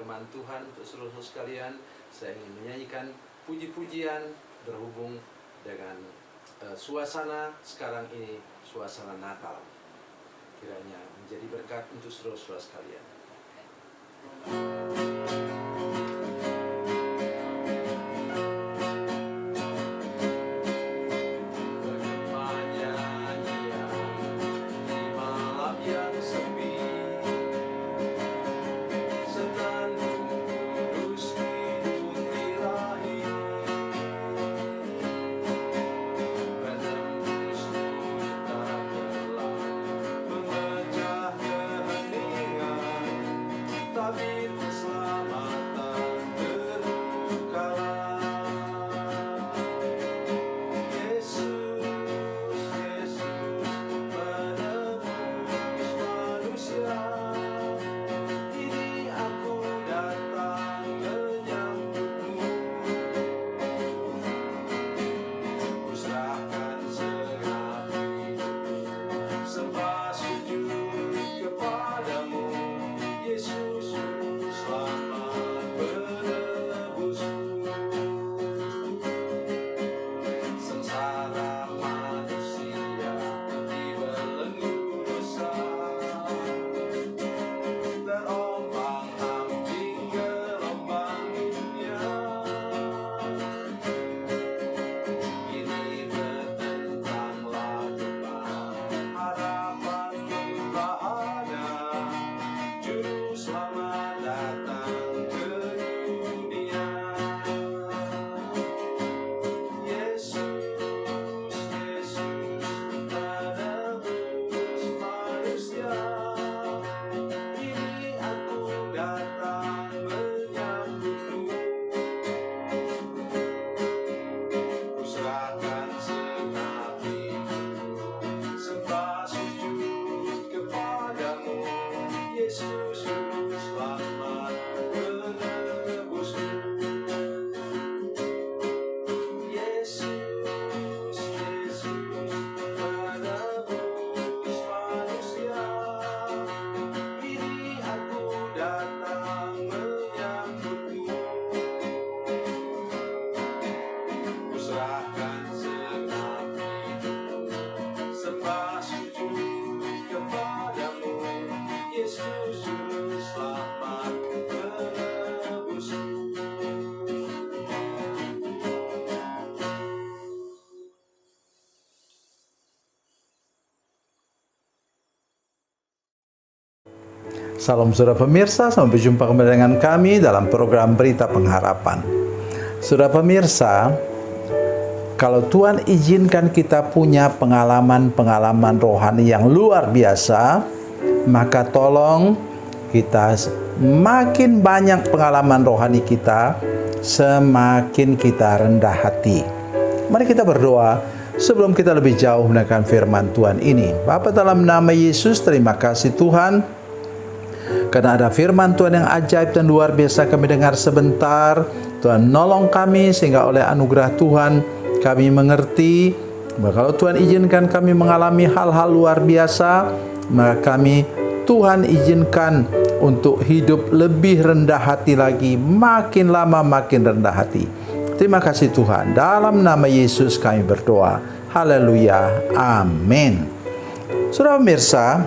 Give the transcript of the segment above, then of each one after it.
firman Tuhan untuk seluruh sekalian. Saya ingin menyanyikan puji-pujian berhubung dengan suasana sekarang ini, suasana Natal. Kiranya menjadi berkat untuk seluruh sekalian. Salam saudara pemirsa, sampai berjumpa kembali dengan kami dalam program Berita Pengharapan. Saudara pemirsa, kalau Tuhan izinkan kita punya pengalaman-pengalaman rohani yang luar biasa, maka tolong kita makin banyak pengalaman rohani kita, semakin kita rendah hati. Mari kita berdoa sebelum kita lebih jauh mendengarkan firman Tuhan ini. Bapa, dalam nama Yesus, terima kasih Tuhan, karena ada firman Tuhan yang ajaib dan luar biasa kami dengar sebentar. Tuhan nolong kami sehingga oleh anugerah Tuhan kami mengerti bahwa kalau Tuhan izinkan kami mengalami hal-hal luar biasa, maka kami Tuhan izinkan untuk hidup lebih rendah hati lagi, makin lama makin rendah hati. Terima kasih Tuhan, dalam nama Yesus kami berdoa. Haleluya, amin. Saudara pemirsa,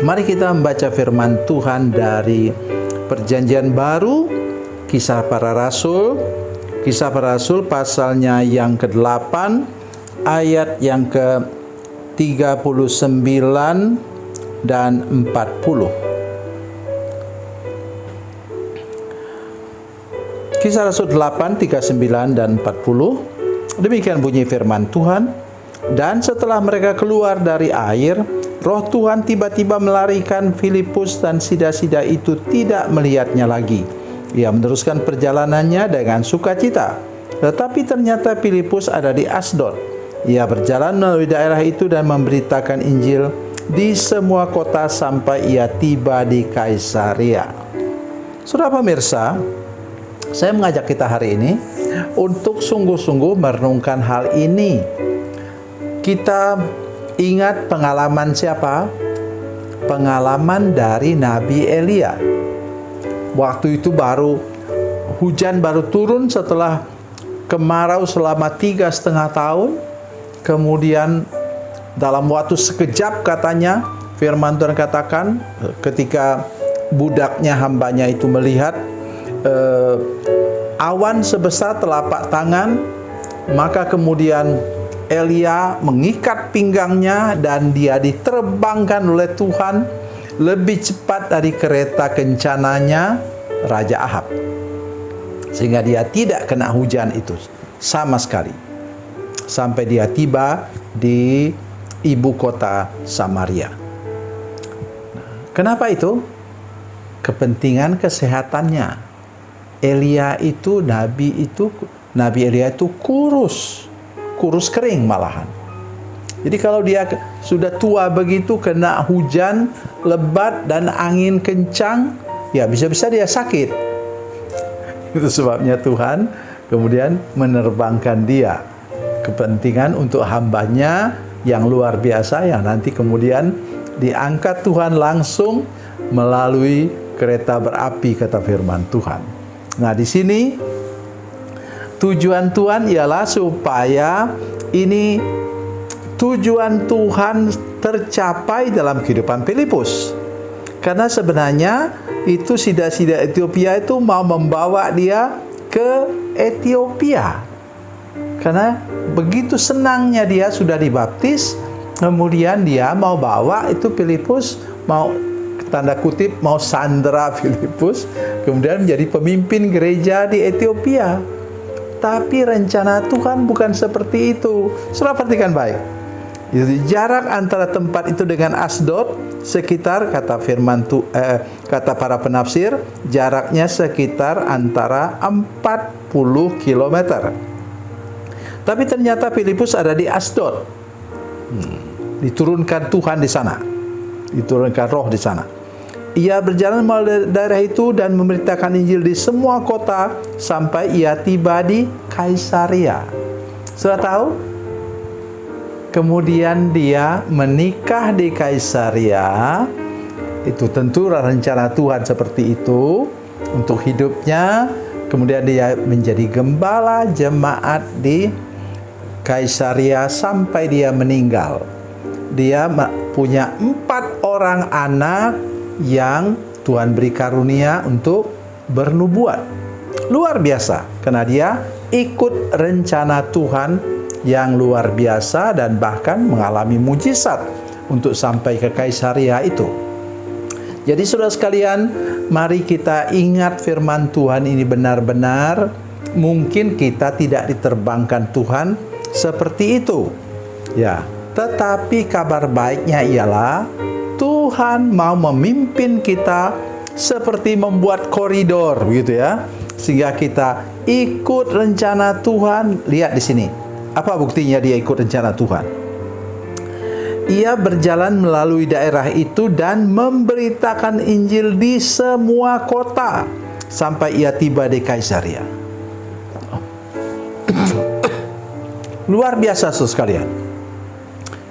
mari kita membaca firman Tuhan dari Perjanjian Baru, Kisah Para Rasul. Kisah Para Rasul pasalnya yang ke-8, ayat yang ke-39 dan 40. Kisah Rasul 8, 39 dan 40. Demikian bunyi firman Tuhan. Dan setelah mereka keluar dari air, Roh Tuhan tiba-tiba melarikan Filipus dan sida-sida itu tidak melihatnya lagi. Ia meneruskan perjalanannya dengan sukacita. Tetapi ternyata Filipus ada di Asdod. Ia berjalan melalui daerah itu dan memberitakan Injil di semua kota sampai ia tiba di Kaisarea. Saudara pemirsa, saya mengajak kita hari ini untuk sungguh-sungguh merenungkan hal ini. Kita ingat pengalaman siapa? Pengalaman dari Nabi Elia. waktu itu hujan baru turun setelah kemarau selama 3,5 tahun. Kemudian dalam waktu sekejap katanya, firman Tuhan katakan ketika budaknya, hambanya itu melihat awan sebesar telapak tangan, maka kemudian Elia mengikat pinggangnya dan dia diterbangkan oleh Tuhan lebih cepat dari kereta kencananya Raja Ahab, sehingga dia tidak kena hujan itu sama sekali sampai dia tiba di ibu kota Samaria. Kenapa itu? Kepentingan kesehatannya. Nabi Elia itu kurus kering malahan. Jadi kalau dia sudah tua begitu, kena hujan lebat dan angin kencang, ya bisa-bisa dia sakit. Itu sebabnya Tuhan kemudian menerbangkan dia. Kepentingan untuk hambanya yang luar biasa, yang nanti kemudian diangkat Tuhan langsung melalui kereta berapi, kata firman Tuhan. Nah, di sini tujuan Tuhan ialah supaya ini tujuan Tuhan tercapai dalam kehidupan Filipus. Karena sebenarnya itu sida-sida Ethiopia itu mau membawa dia ke Ethiopia. Karena begitu senangnya dia sudah dibaptis, kemudian dia mau bawa itu Filipus, mau tanda kutip mau sandera Filipus, kemudian menjadi pemimpin gereja di Ethiopia. Tapi rencana Tuhan bukan seperti itu. Saudara perhatikan baik. Jarak antara tempat itu dengan Asdod sekitar, kata kata para penafsir, jaraknya sekitar antara 40 km. Tapi ternyata Filipus ada di Asdod. Diturunkan Tuhan di sana. Diturunkan roh di sana. Ia berjalan melalui daerah itu dan memberitakan Injil di semua kota sampai ia tiba di Kaisaria. Sudah tahu? Kemudian dia menikah di Kaisaria. Itu tentu rencana Tuhan seperti itu untuk hidupnya. Kemudian dia menjadi gembala jemaat di Kaisaria sampai dia meninggal. Dia punya 4 orang anak yang Tuhan beri karunia untuk bernubuat. Luar biasa, karena dia ikut rencana Tuhan yang luar biasa dan bahkan mengalami mujizat untuk sampai ke Kaisaria itu. Jadi saudara sekalian, mari kita ingat firman Tuhan ini benar-benar. Mungkin kita tidak diterbangkan Tuhan seperti itu, ya. Tetapi kabar baiknya ialah Tuhan mau memimpin kita seperti membuat koridor, begitu ya, sehingga kita ikut rencana Tuhan. Lihat di sini, apa buktinya dia ikut rencana Tuhan? Ia berjalan melalui daerah itu dan memberitakan Injil di semua kota sampai ia tiba di Kaisaria. Luar biasa saudara sekalian.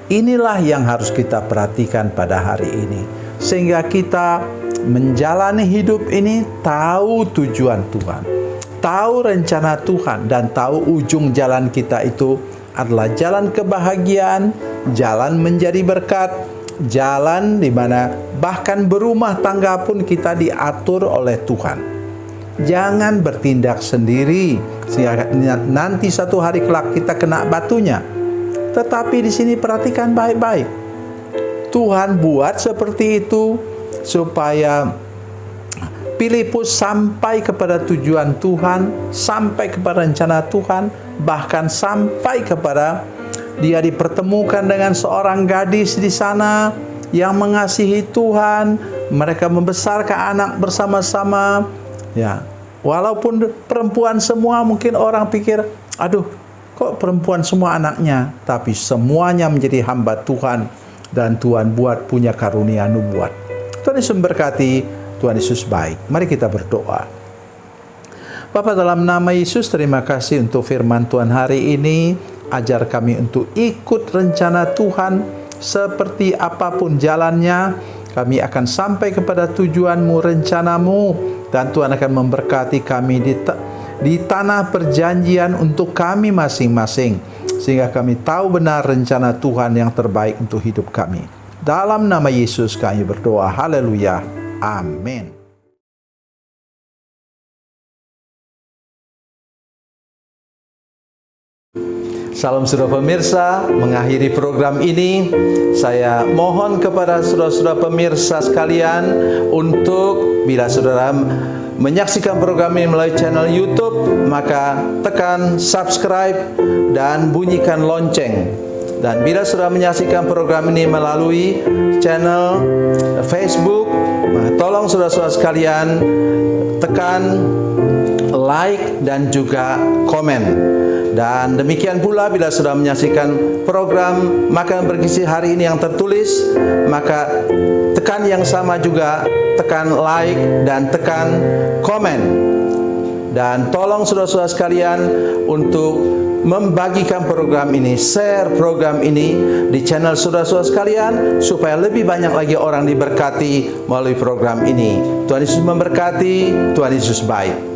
Inilah yang harus kita perhatikan pada hari ini, sehingga kita menjalani hidup ini tahu tujuan Tuhan, tahu rencana Tuhan, dan tahu ujung jalan kita itu adalah jalan kebahagiaan, jalan menjadi berkat, jalan di mana bahkan berumah tangga pun kita diatur oleh Tuhan. Jangan bertindak sendiri sehingga nanti satu hari kelak kita kena batunya. Tetapi di sini perhatikan baik-baik. Tuhan buat seperti itu supaya Filipus sampai kepada tujuan Tuhan, sampai kepada rencana Tuhan, bahkan sampai kepada dia dipertemukan dengan seorang gadis di sana yang mengasihi Tuhan. Mereka membesarkan anak bersama-sama. Ya, walaupun perempuan semua, mungkin orang pikir, aduh, kok perempuan semua anaknya? Tapi semuanya menjadi hamba Tuhan dan Tuhan buat punya karunia nubuat. Tuhan Yesus memberkati. Tuhan Yesus baik. Mari kita berdoa. Bapa, dalam nama Yesus, terima kasih untuk firman Tuhan hari ini. Ajar kami untuk ikut rencana Tuhan seperti apapun jalannya. Kami akan sampai kepada tujuanmu, rencanamu, dan Tuhan akan memberkati kami di tanah perjanjian untuk kami masing-masing, sehingga kami tahu benar rencana Tuhan yang terbaik untuk hidup kami. Dalam nama Yesus kami berdoa. Haleluya. Amin. Salam saudara pemirsa, mengakhiri program ini saya mohon kepada saudara-saudara pemirsa sekalian untuk bila saudara menyaksikan program ini melalui channel YouTube, maka tekan subscribe dan bunyikan lonceng. Dan bila saudara menyaksikan program ini melalui channel Facebook, maka tolong saudara-saudara sekalian tekan like dan juga komen. Dan demikian pula bila sudah menyaksikan program Makanan Bergizi hari ini yang tertulis, maka tekan yang sama juga, tekan like dan tekan komen. Dan tolong saudara-saudara sekalian untuk membagikan program ini, share program ini di channel saudara-saudara sekalian, supaya lebih banyak lagi orang diberkati melalui program ini. Tuhan Yesus memberkati, Tuhan Yesus baik.